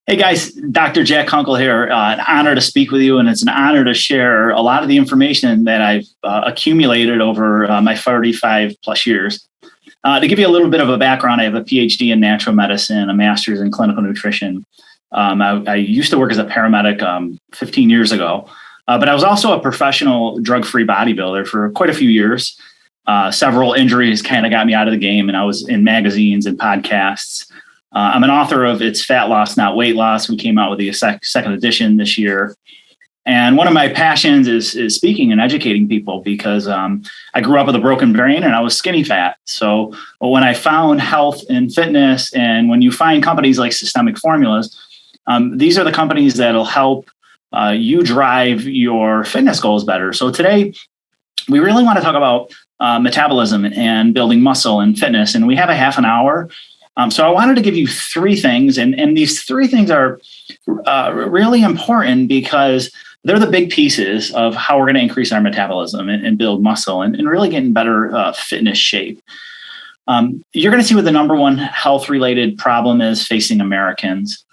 Hey guys, Dr. Jack Kunkel here. An honor to speak with you, and it's an honor to share a lot of the information that I've accumulated over my 35 plus years. To give you a little bit of a background, I have a PhD in natural medicine, a master's in clinical nutrition. I used to work as a paramedic 15 years ago, but I was also a professional drug-free bodybuilder for quite a few years. Several injuries kind of got me out of the game, and I was in magazines and podcasts. I'm an author of It's Fat Loss, Not Weight Loss. We came out with the second edition this year. And one of my passions is speaking and educating people because I grew up with a broken brain and I was skinny fat. So when I found health and fitness, and when you find companies like Systemic Formulas, these are the companies that'll help you drive your fitness goals better. So today, we really want to talk about metabolism and building muscle and fitness. And we have a half an hour. So I wanted to give you three things, and these three things are really important because they're the big pieces of how we're going to increase our metabolism and build muscle and really get in better fitness shape. You're going to see what the number one health-related problem is facing Americans.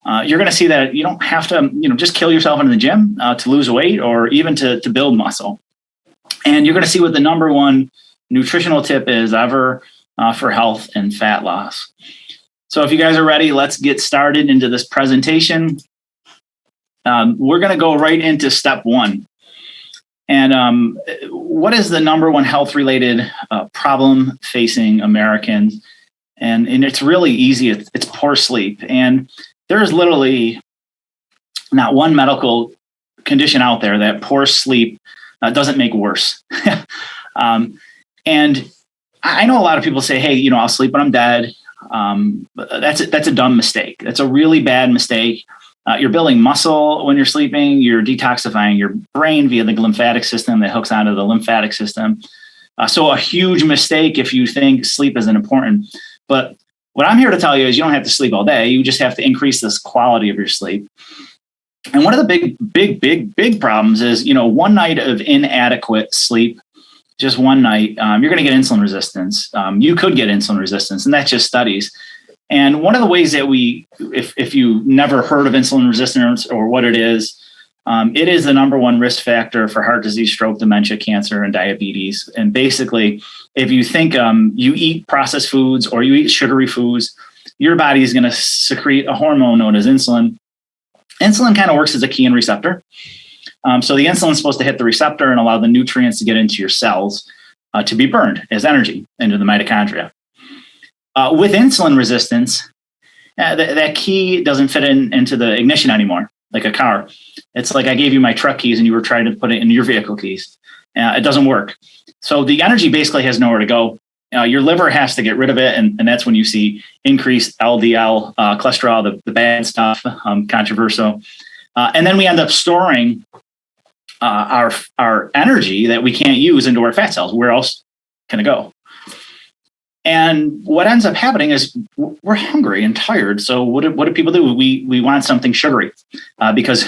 You're going to see that you don't have to, just kill yourself in the gym to lose weight or even to build muscle. And you're going to see what the number one nutritional tip is ever for health and fat loss. So if you guys are ready, let's get started into this presentation. We're going to go right into step one. And what is the number one health-related problem facing Americans? And it's really easy. It's poor sleep. And there is literally not one medical condition out there that poor sleep doesn't make worse. And I know a lot of people say, hey, I'll sleep when I'm dead. That's a dumb mistake. That's a really bad mistake. You're building muscle when you're sleeping. You're detoxifying your brain via the lymphatic system that hooks onto the lymphatic system. So a huge mistake if you think sleep isn't important. But what I'm here to tell you is you don't have to sleep all day. You just have to increase this quality of your sleep. And one of the big problems is, one night of inadequate sleep, just one night, you're going to get insulin resistance. You could get insulin resistance, and that's just studies. And one of the ways that if you never heard of insulin resistance or what it is the number one risk factor for heart disease, stroke, dementia, cancer, and diabetes. And basically, if you think you eat processed foods or you eat sugary foods, your body is going to secrete a hormone known as insulin. Insulin kind of works as a key and receptor. So the insulin is supposed to hit the receptor and allow the nutrients to get into your cells to be burned as energy into the mitochondria. With insulin resistance, that key doesn't fit into the ignition anymore, like a car. It's like I gave you my truck keys and you were trying to put it in your vehicle keys. It doesn't work. So the energy basically has nowhere to go. Your liver has to get rid of it, and that's when you see increased LDL cholesterol, the bad stuff, controversial. And then we end up storing our energy that we can't use into our fat cells. Where else can it go? And what ends up happening is we're hungry and tired. So what do people do? We want something sugary because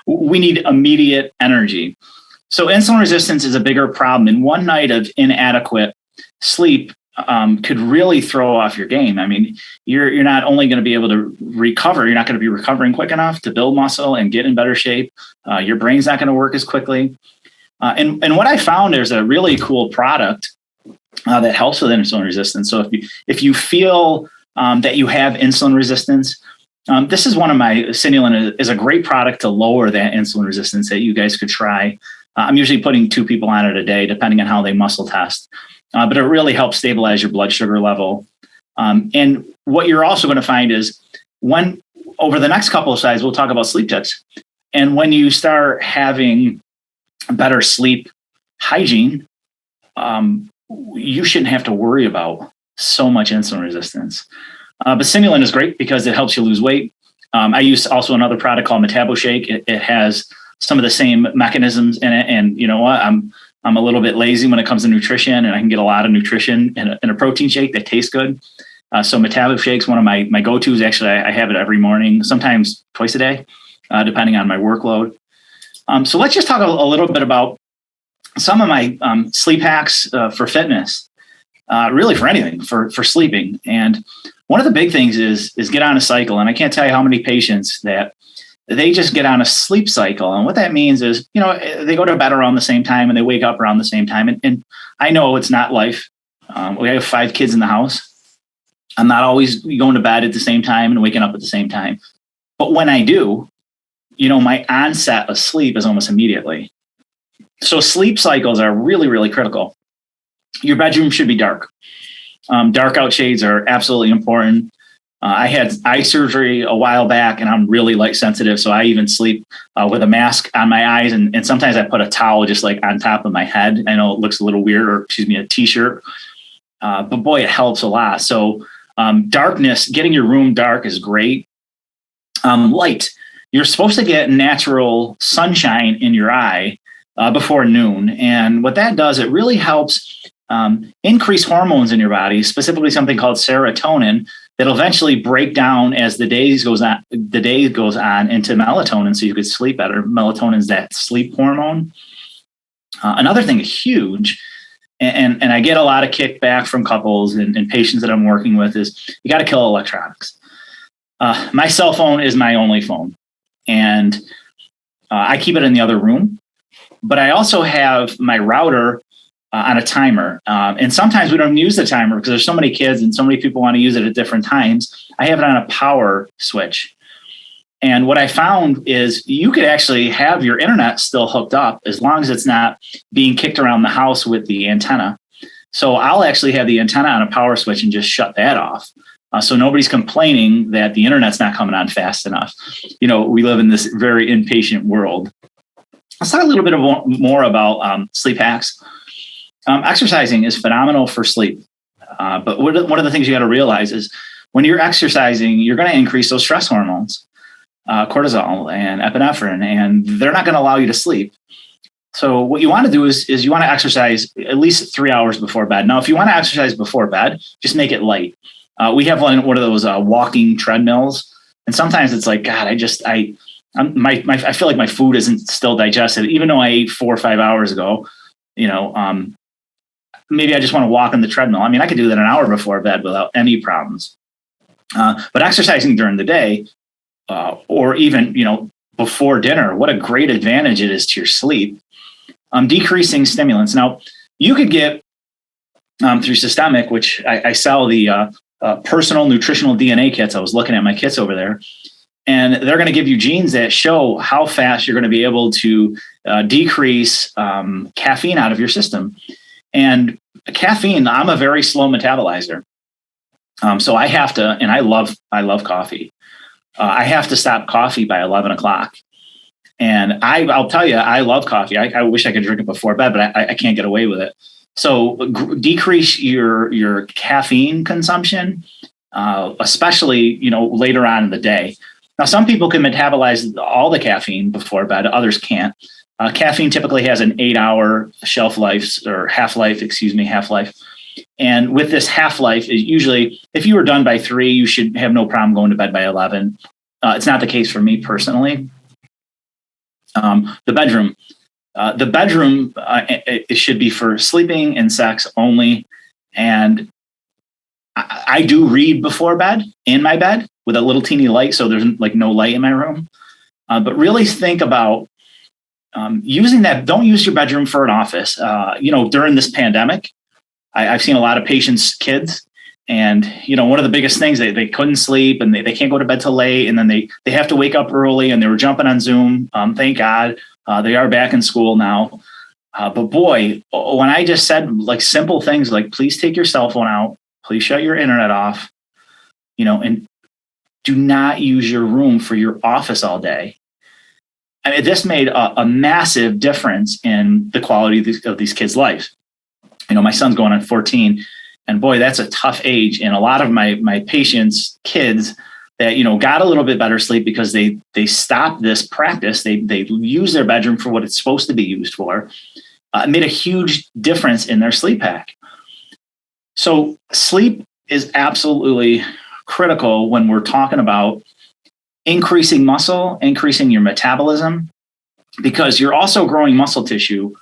we need immediate energy. So insulin resistance is a bigger problem. And one night of inadequate sleep could really throw off your game. I mean, you're not only going to be able to recover, you're not going to be recovering quick enough to build muscle and get in better shape. Your brain's not going to work as quickly. And what I found, there's a really cool product that helps with insulin resistance. So if you feel that you have insulin resistance, this is one of my Sinulin is a great product to lower that insulin resistance that you guys could try. I'm usually putting 2 people on it a day, depending on how they muscle test. But it really helps stabilize your blood sugar level. And what you're also going to find is over the next couple of slides, we'll talk about sleep tips. And when you start having better sleep hygiene, you shouldn't have to worry about so much insulin resistance. But Sinulin is great because it helps you lose weight. I use also another product called Metaboshake. It has some of the same mechanisms in it. And you know what? I'm a little bit lazy when it comes to nutrition, and I can get a lot of nutrition in a protein shake that tastes good. So Metaboshake is one of my go-tos. Actually, I have it every morning, sometimes twice a day, depending on my workload. So let's just talk a little bit about some of my sleep hacks for fitness. really for anything, for sleeping. And one of the big things is get on a cycle. And I can't tell you how many patients that they just get on a sleep cycle. And what that means is, they go to bed around the same time and they wake up around the same time. And I know it's not life. We have 5 kids in the house. I'm not always going to bed at the same time and waking up at the same time. But when I do, my onset of sleep is almost immediately. So sleep cycles are really, really critical. Your bedroom should be dark. Dark out shades are absolutely important. I had eye surgery a while back and I'm really light sensitive. So I even sleep with a mask on my eyes. And sometimes I put a towel just like on top of my head. I know it looks a little weird, or a t-shirt. But boy, it helps a lot. So darkness, getting your room dark is great. Light, you're supposed to get natural sunshine in your eye before noon. And what that does, it really helps increase hormones in your body, specifically something called serotonin, that'll eventually break down as the day goes on into melatonin, so you could sleep better. Melatonin is that sleep hormone. Another thing huge, and I get a lot of kickback from couples and patients that I'm working with, is you got to kill electronics. My cell phone is my only phone, and I keep it in the other room. But I also have my router on a timer. And sometimes we don't use the timer because there's so many kids and so many people want to use it at different times. I have it on a power switch. And what I found is you could actually have your internet still hooked up as long as it's not being kicked around the house with the antenna. So I'll actually have the antenna on a power switch and just shut that off. So nobody's complaining that the internet's not coming on fast enough. We live in this very impatient world. Let's talk a little bit more about sleep hacks. Exercising is phenomenal for sleep. But one of the things you got to realize is when you're exercising, you're going to increase those stress hormones, cortisol and epinephrine, and they're not going to allow you to sleep. So what you want to do is you want to exercise at least 3 hours before bed. Now, if you want to exercise before bed, just make it light. We have one of those walking treadmills. And sometimes it's like, God, I feel like my food isn't still digested, even though I ate 4 or 5 hours ago. Maybe I just want to walk on the treadmill. I mean, I could do that an hour before bed without any problems. But exercising during the day, or even, before dinner, what a great advantage it is to your sleep. Decreasing stimulants. Now, you could get through Systemic, which I sell the personal nutritional DNA kits. I was looking at my kits over there. And they're going to give you genes that show how fast you're going to be able to decrease caffeine out of your system. And caffeine, I'm a very slow metabolizer. So I have to, and I love coffee. I have to stop coffee by 11 o'clock. And I'll tell you, I love coffee. I wish I could drink it before bed, but I can't get away with it. So decrease your caffeine consumption, especially, later on in the day. Now, some people can metabolize all the caffeine before bed. Others can't. Caffeine typically has an 8-hour half-life. And with this half-life, usually, if you were done by 3, you should have no problem going to bed by 11. It's not the case for me personally. The bedroom. It should be for sleeping and sex only. And I do read before bed in my bed with a little teeny light, so there's like no light in my room. But really think about using that. Don't use your bedroom for an office. During this pandemic, I've seen a lot of patients' kids, and one of the biggest things, they couldn't sleep and they can't go to bed till late, and then they have to wake up early, and they were jumping on Zoom. Thank God they are back in school now. But boy, when I just said like simple things like, please take your cell phone out, please shut your internet off, and do not use your room for your office all day. I mean, this made a massive difference in the quality of these kids' lives. My son's going on 14, and boy, that's a tough age. And a lot of my patients' kids that, got a little bit better sleep because they stopped this practice. They use their bedroom for what it's supposed to be used for. It made a huge difference in their sleep hack. So sleep is absolutely critical when we're talking about increasing muscle, increasing your metabolism, because you're also growing muscle tissue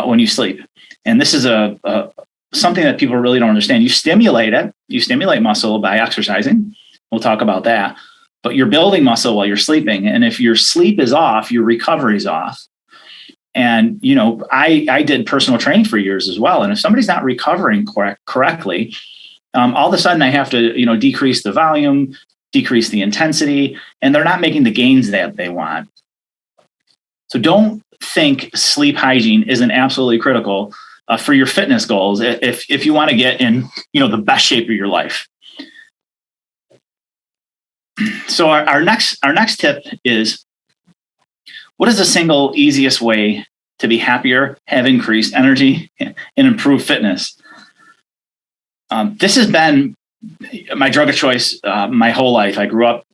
when you sleep. And this is a something that people really don't understand. You stimulate it. You stimulate muscle by exercising. We'll talk about that. But you're building muscle while you're sleeping. And if your sleep is off, your recovery is off. And, I did personal training for years as well. And if somebody's not recovering correctly, all of a sudden I have to, decrease the volume, decrease the intensity, and they're not making the gains that they want. So don't think sleep hygiene isn't absolutely critical for your fitness goals if you want to get in, the best shape of your life. So our next tip is, what is the single easiest way to be happier, have increased energy, and improve fitness? This has been my drug of choice my whole life. I grew up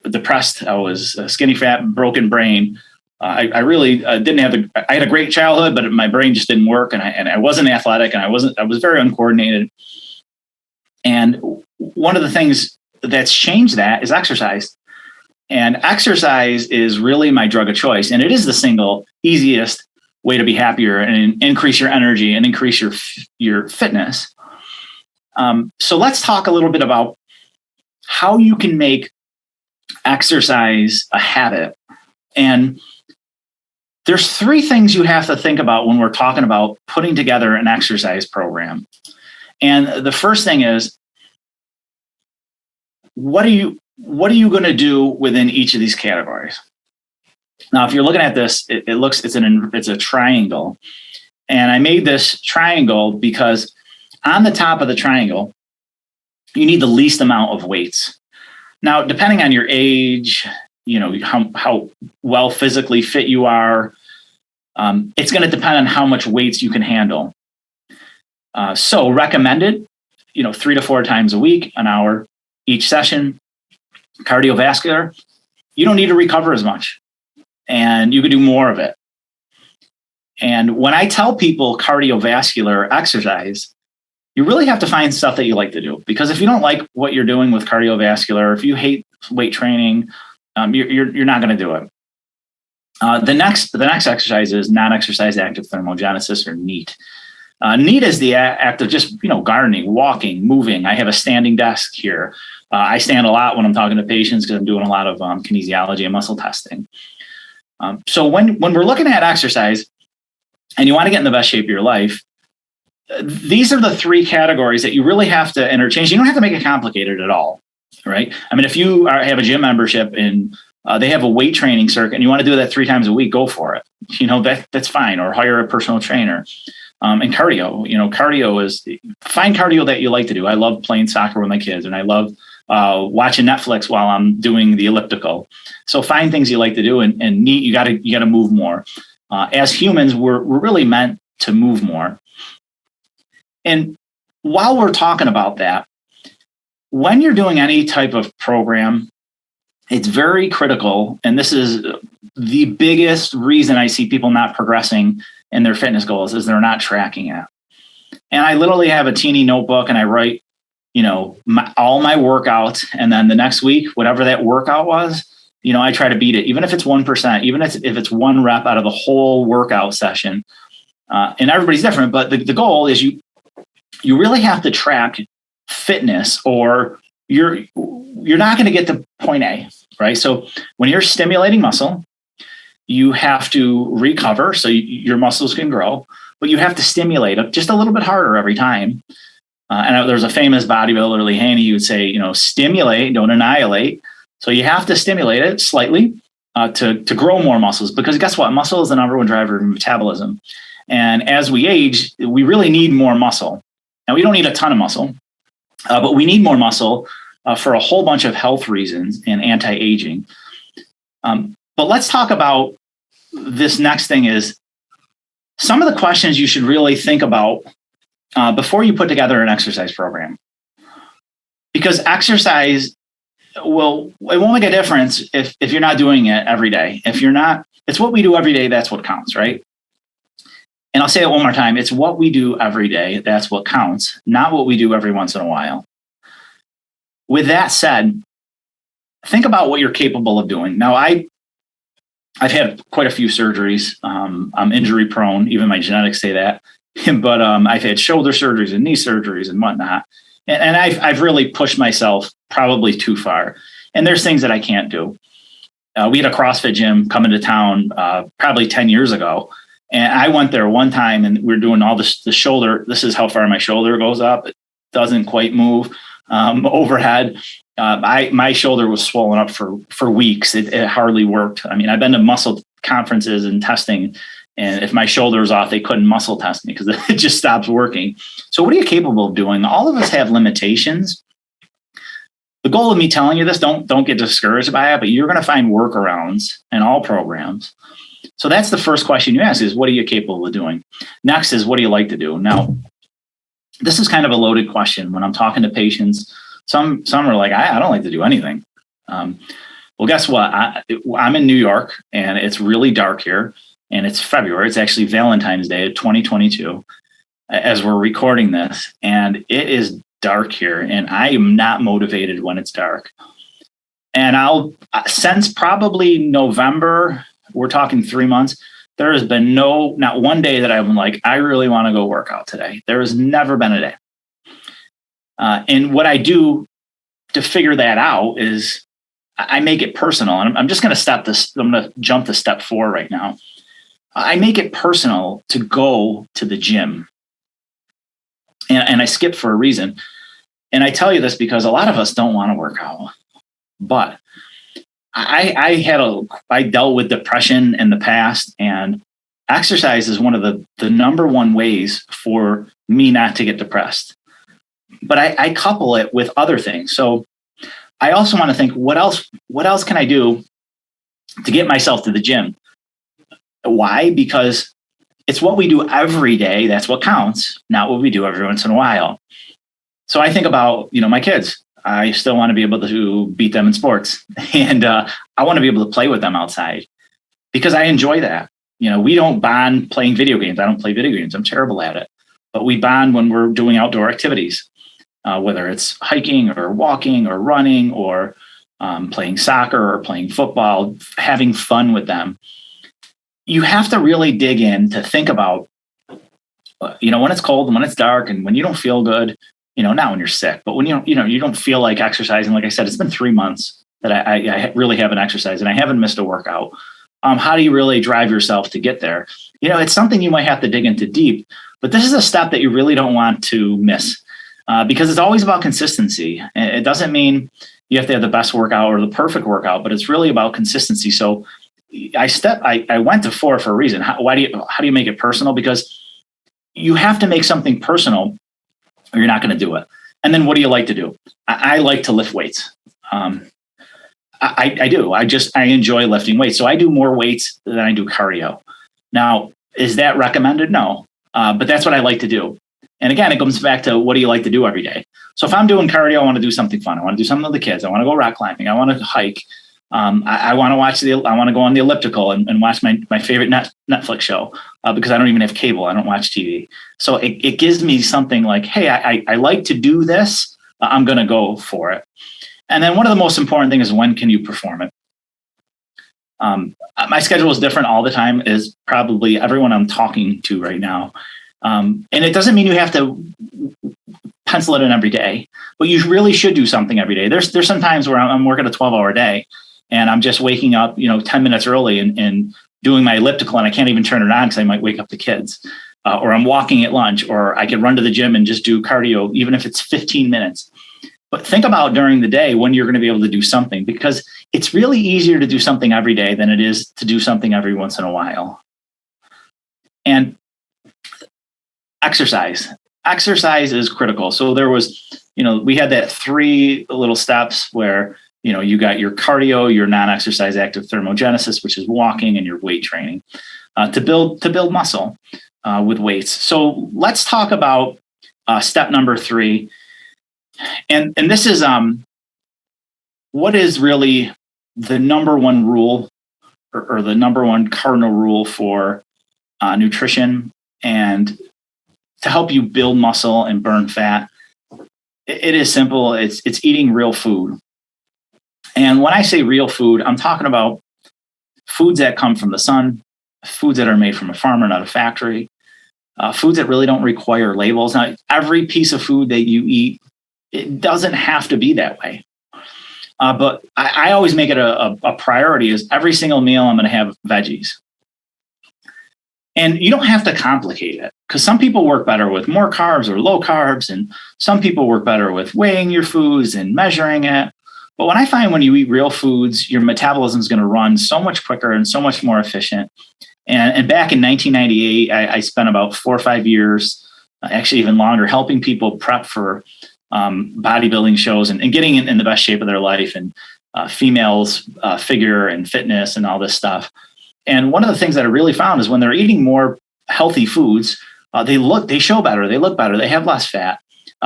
depressed. I was skinny, fat, broken brain. I really didn't have I had a great childhood, but my brain just didn't work, and I wasn't athletic, and I was very uncoordinated. And one of the things that's changed that is exercise. And exercise is really my drug of choice. And it is the single easiest way to be happier and increase your energy and increase your fitness. So let's talk a little bit about how you can make exercise a habit. And there's three things you have to think about when we're talking about putting together an exercise program. And the first thing is, what are you going to do within each of these categories? Now, if you're looking at this, it's a triangle. And I made this triangle because on the top of the triangle, you need the least amount of weights. Now, depending on your age, how well physically fit you are, it's going to depend on how much weights you can handle. So recommended, 3 to 4 times a week, an hour each session. Cardiovascular, you don't need to recover as much, and you can do more of it. And when I tell people cardiovascular exercise, you really have to find stuff that you like to do, because if you don't like what you're doing with cardiovascular, if you hate weight training, you're not going to do it. The next exercise is non-exercise active thermogenesis, or NEAT. NEAT is the act of just gardening, walking, moving. I have a standing desk here. I stand a lot when I'm talking to patients because I'm doing a lot of kinesiology and muscle testing. So when we're looking at exercise and you want to get in the best shape of your life, these are the three categories that you really have to interchange. You don't have to make it complicated at all, right? I mean, if you have a gym membership and they have a weight training circuit and you want to do that 3 times a week, go for it. That's fine. Or hire a personal trainer. And cardio is, find cardio that you like to do. I love playing soccer with my kids, and I love watching Netflix while I'm doing the elliptical. So find things you like to do, and NEAT, you got to move more. As humans, we're really meant to move more. And while we're talking about that, when you're doing any type of program, it's very critical. And this is the biggest reason I see people not progressing in their fitness goals, is they're not tracking it. And I literally have a teeny notebook and I write, all my workouts. And then the next week, whatever that workout was, I try to beat it, even if it's 1%, even if it's 1 rep out of the whole workout session. And everybody's different, but the goal is you really have to track fitness, or you're not going to get to point A, right? So when you're stimulating muscle, you have to recover so your muscles can grow, but you have to stimulate it just a little bit harder every time. And there's a famous bodybuilder, Lee Haney, who would say, stimulate, don't annihilate. So you have to stimulate it slightly to grow more muscles, because guess what? Muscle is the number 1 driver of metabolism. And as we age, we really need more muscle. Now, we don't need a ton of muscle, but we need more muscle for a whole bunch of health reasons and anti-aging. But let's talk about this next thing, is some of the questions you should really think about before you put together an exercise program. Because exercise it won't make a difference if you're not doing it every day. If you're not, it's what we do every day, that's what counts, right? And I'll say it one more time. It's what we do every day, that's what counts, not what we do every once in a while. With that said, think about what you're capable of doing. Now, I've had quite a few surgeries. I'm injury prone. Even my genetics say that. but I've had shoulder surgeries and knee surgeries and whatnot. And I've really pushed myself probably too far. And there's things that I can't do. We had a CrossFit gym come into town probably 10 years ago. And I went there one time and we're doing all this, the shoulder. This is how far my shoulder goes up. It doesn't quite move overhead. My shoulder was swollen up for weeks. It hardly worked. I mean, I've been to muscle conferences and testing, and if my shoulder is off, they couldn't muscle test me because it just stops working. So what are you capable of doing? All of us have limitations. The goal of me telling you this, don't get discouraged by it, but you're going to find workarounds in all programs. So that's the first question you ask is, what are you capable of doing? Next is, what do you like to do? Now, this is kind of a loaded question. When I'm talking to patients, some are like, I don't like to do anything. Well, guess what? I'm in New York and it's really dark here and it's February. It's actually Valentine's Day of 2022 as we're recording this. And it is dark here and I am not motivated when it's dark. And since probably November, we're talking 3 months, there has been not one day that I've been like, I really want to go work out today. There has never been a day. And what I do to figure that out is I make it personal. And I'm just going to I'm going to jump to step 4 right now. I make it personal to go to the gym. And I skip for a reason. And I tell you this because a lot of us don't want to work out. But I dealt with depression in the past, and exercise is one of the number one ways for me not to get depressed. But I couple it with other things. So I also want to think, what else can I do to get myself to the gym? Why? Because it's what we do every day. That's what counts, not what we do every once in a while. So I think about, my kids. I still want to be able to beat them in sports. And I want to be able to play with them outside because I enjoy that. We don't bond playing video games. I don't play video games. I'm terrible at it. But we bond when we're doing outdoor activities, whether it's hiking or walking or running or playing soccer or playing football, having fun with them. You have to really dig in to think about, when it's cold and when it's dark and when you don't feel good, not when you're sick, but when you don't feel like exercising. Like I said, it's been 3 months that I really haven't exercised and I haven't missed a workout. How do you really drive yourself to get there? It's something you might have to dig into deep, but this is a step that you really don't want to miss because it's always about consistency. It doesn't mean you have to have the best workout or the perfect workout, but it's really about consistency. So I went to 4 for a reason. How do you make it personal? Because you have to make something personal or you're not going to do it. And then what do you like to do? I like to lift weights. I do. I enjoy lifting weights. So I do more weights than I do cardio. Now, is that recommended? No. But that's what I like to do. And again, it comes back to what do you like to do every day? So if I'm doing cardio, I want to do something fun. I want to do something with the kids. I want to go rock climbing. I want to hike. I want to go on the elliptical and watch my favorite Netflix show because I don't even have cable. I don't watch TV. So it gives me something like, hey, I like to do this. I'm going to go for it. And then one of the most important things is when can you perform it? My schedule is different all the time, is probably everyone I'm talking to right now. And it doesn't mean you have to pencil it in every day, but you really should do something every day. There's some times where I'm working a 12-hour day and I'm just waking up, 10 minutes early and doing my elliptical and I can't even turn it on because I might wake up the kids. Or I'm walking at lunch, or I could run to the gym and just do cardio, even if it's 15 minutes. But think about during the day when you're going to be able to do something, because it's really easier to do something every day than it is to do something every once in a while. And exercise is critical. So there was, we had that 3 little steps where, you got your cardio, your non-exercise active thermogenesis, which is walking, and your weight training to build muscle with weights. So let's talk about step number 3. And this is what is really the number one rule or the number one cardinal rule for nutrition and to help you build muscle and burn fat. It is simple. It's eating real food. And when I say real food, I'm talking about foods that come from the sun, foods that are made from a farmer, not a factory, foods that really don't require labels. Now, every piece of food that you eat, it doesn't have to be that way. But I always make it a priority is every single meal I'm going to have veggies. And you don't have to complicate it because some people work better with more carbs or low carbs, and some people work better with weighing your foods and measuring it. But when I find when you eat real foods, your metabolism is going to run so much quicker and so much more efficient. And back in 1998, I spent about 4 or 5 years, actually even longer, helping people prep for bodybuilding shows and getting in the best shape of their life, and females figure and fitness and all this stuff. And one of the things that I really found is when they're eating more healthy foods, they show better, they look better, they have less fat,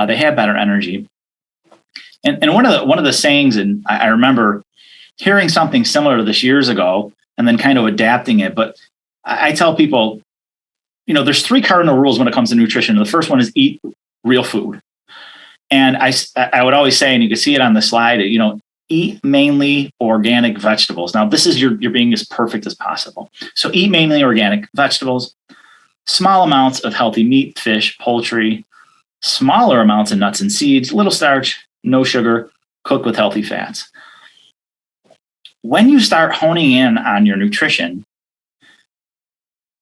they have better energy. And one of the sayings, and I remember hearing something similar to this years ago, and then kind of adapting it. But I tell people, there's 3 cardinal rules when it comes to nutrition. The first one is eat real food. And I would always say, and you can see it on the slide, eat mainly organic vegetables. Now, this is you're being as perfect as possible. So eat mainly organic vegetables, small amounts of healthy meat, fish, poultry, smaller amounts of nuts and seeds, little starch, no sugar, cooked with healthy fats. When you start honing in on your nutrition,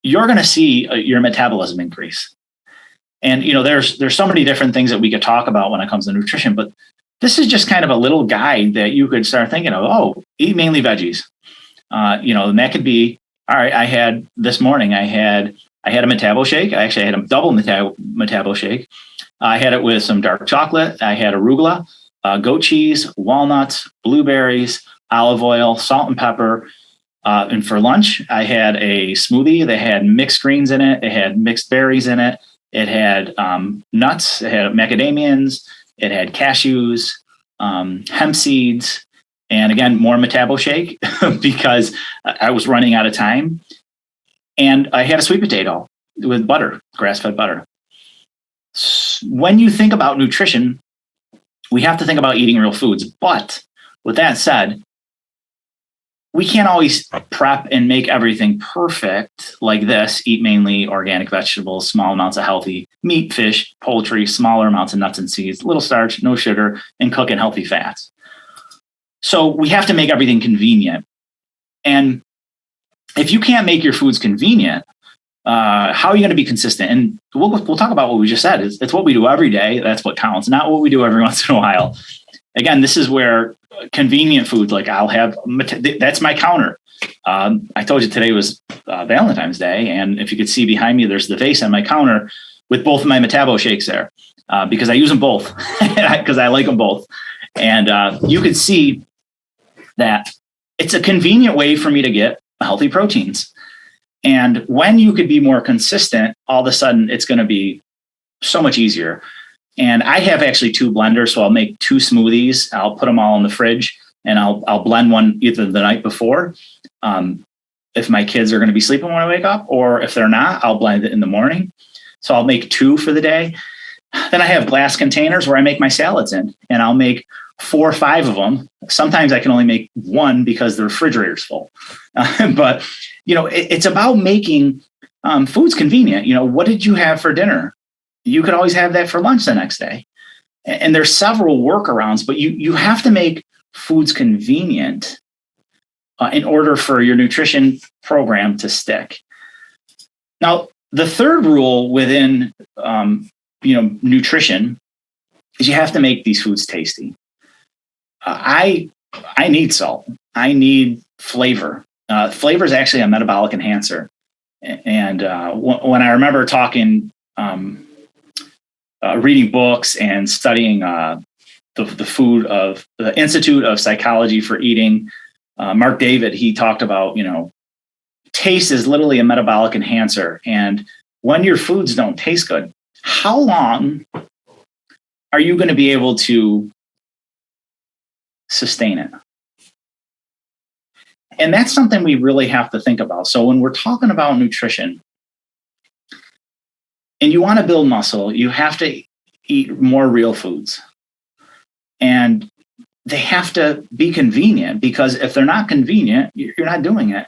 you're going to see your metabolism increase. And, there's so many different things that we could talk about when it comes to nutrition, but this is just kind of a little guide that you could start thinking of, eat mainly veggies. And that could be, all right, I had this morning, I had a Metabo shake. I actually had a double Metabo shake. I had it with some dark chocolate. I had arugula, goat cheese, walnuts, blueberries, olive oil, salt and pepper. And for lunch, I had a smoothie that had mixed greens in it. It had mixed berries in it. It had nuts. It had macadamians. It had cashews, hemp seeds, and again, more Metabo shake because I was running out of time. And I had a sweet potato with butter, grass-fed butter. When you think about nutrition, we have to think about eating real foods. But with that said, we can't always prep and make everything perfect like this. Eat mainly organic vegetables, small amounts of healthy meat, fish, poultry, smaller amounts of nuts and seeds, little starch, no sugar, and cook in healthy fats. So we have to make everything convenient. And if you can't make your foods convenient, how are you going to be consistent? And we'll talk about what we just said. It's what we do every day. That's what counts, not what we do every once in a while. Again, this is where convenient foods, like I'll have, that's my counter. I told you today was Valentine's Day. And if you could see behind me, there's the vase on my counter with both of my Metabo shakes there because I use them both because I like them both. And you could see that it's a convenient way for me to get healthy proteins. And when you could be more consistent, all of a sudden it's going to be so much easier. And I have actually 2 blenders, so I'll make 2 smoothies. I'll put them all in the fridge, and I'll blend one either the night before, if my kids are going to be sleeping when I wake up, or if they're not, I'll blend it in the morning. So I'll make 2 for the day. Then I have glass containers where I make my salads in, and I'll make 4 or 5 of them. Sometimes I can only make 1 because the refrigerator's full. But it's about making foods convenient. What did you have for dinner? You could always have that for lunch the next day. And there's several workarounds, but you have to make foods convenient in order for your nutrition program to stick. Now, the third rule within nutrition is you have to make these foods tasty. I need salt. I need flavor. Flavor is actually a metabolic enhancer. And when I remember talking, reading books and studying the food of the Institute of Psychology for Eating, Mark David, he talked about, taste is literally a metabolic enhancer. And when your foods don't taste good, how long are you going to be able to sustain it? And that's something we really have to think about. So when we're talking about nutrition and you want to build muscle, you have to eat more real foods. And they have to be convenient, because if they're not convenient, you're not doing it.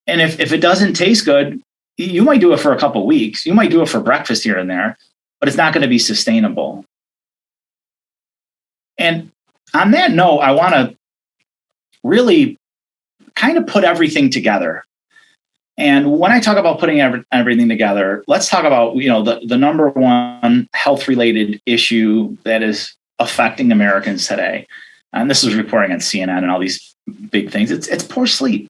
And if it doesn't taste good, You might do it for a couple of weeks. You might do it for breakfast here and there, but it's not going to be sustainable. And on that note, I want to really kind of put everything together. And when I talk about putting everything together, let's talk about, the number one health related issue that is affecting Americans today. And this is reporting on CNN and all these big things. It's poor sleep.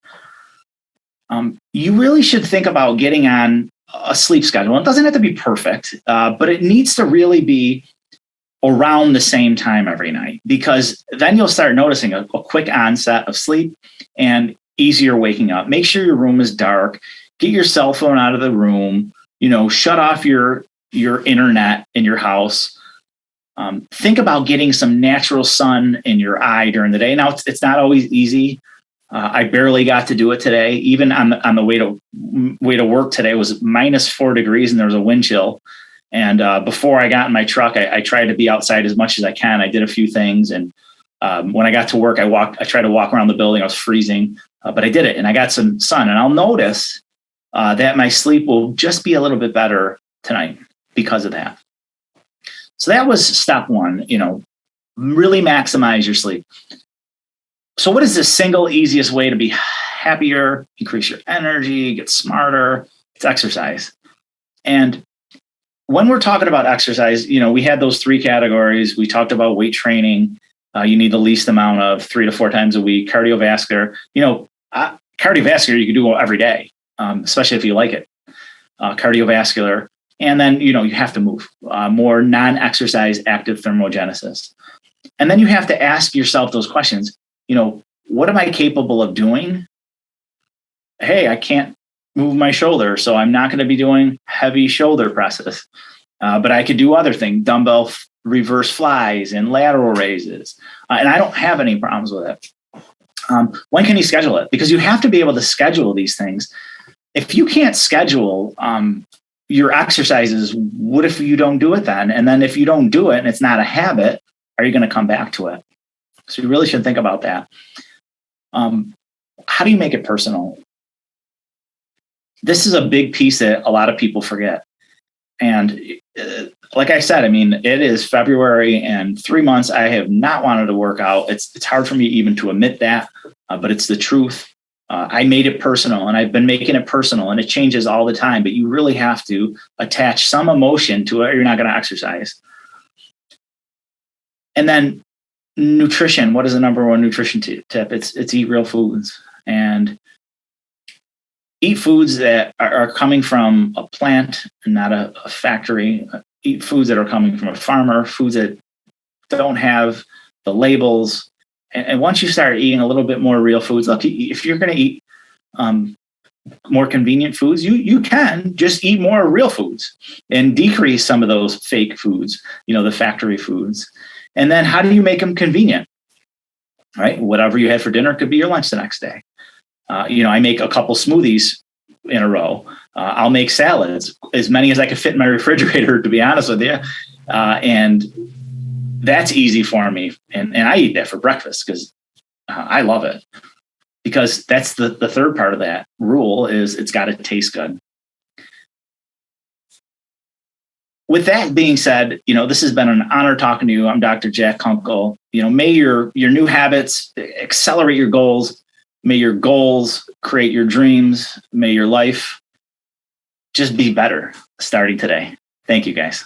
You really should think about getting on a sleep schedule. It doesn't have to be perfect, but it needs to really be around the same time every night, because then you'll start noticing a quick onset of sleep and easier waking up. Make sure your room is dark. Get your cell phone out of the room. Shut off your internet in your house. Think about getting some natural sun in your eye during the day. Now, it's not always easy. I barely got to do it today. Even on the way to work today was -4 degrees and there was a wind chill. And before I got in my truck, I tried to be outside as much as I can. I did a few things, and when I got to work, I tried to walk around the building. I was freezing, but I did it, and I got some sun. And I'll notice that my sleep will just be a little bit better tonight because of that. So that was step one. Really maximize your sleep. So what is the single easiest way to be happier, increase your energy, get smarter? It's exercise. And when we're talking about exercise, we had those 3 categories. We talked about weight training. You need the least amount of 3 to 4 times a week. Cardiovascular, cardiovascular you can do every day, especially if you like it. Cardiovascular. And then, you have to move, more non-exercise active thermogenesis. And then you have to ask yourself those questions. What am I capable of doing? Hey, I can't move my shoulder, so I'm not going to be doing heavy shoulder presses. But I could do other things, dumbbell reverse flies and lateral raises. And I don't have any problems with it. When can you schedule it? Because you have to be able to schedule these things. If you can't schedule your exercises, what if you don't do it then? And then if you don't do it and it's not a habit, are you going to come back to it? So you really should think about that. How do you make it personal? This is a big piece that a lot of people forget. And like I said, it is February and 3 months. I have not wanted to work out. It's hard for me even to admit that, but it's the truth. I made it personal, and I've been making it personal, and it changes all the time. But you really have to attach some emotion to it, or you're not going to exercise. And then nutrition. What is the number one nutrition tip? It's eat real foods, and eat foods that are coming from a plant and not a factory. Eat foods that are coming from a farmer, foods that don't have the labels. And once you start eating a little bit more real foods, look, if you're going to eat more convenient foods, you can just eat more real foods and decrease some of those fake foods, the factory foods. And then how do you make them convenient? Right? Whatever you had for dinner could be your lunch the next day. I make a couple smoothies in a row. I'll make salads, as many as I can fit in my refrigerator, to be honest with you. And that's easy for me. And I eat that for breakfast because I love it. Because that's the third part of that rule is it's got to taste good. With that being said, this has been an honor talking to you. I'm Dr. Jack Kunkel. May your new habits accelerate your goals. May your goals create your dreams. May your life just be better starting today. Thank you, guys.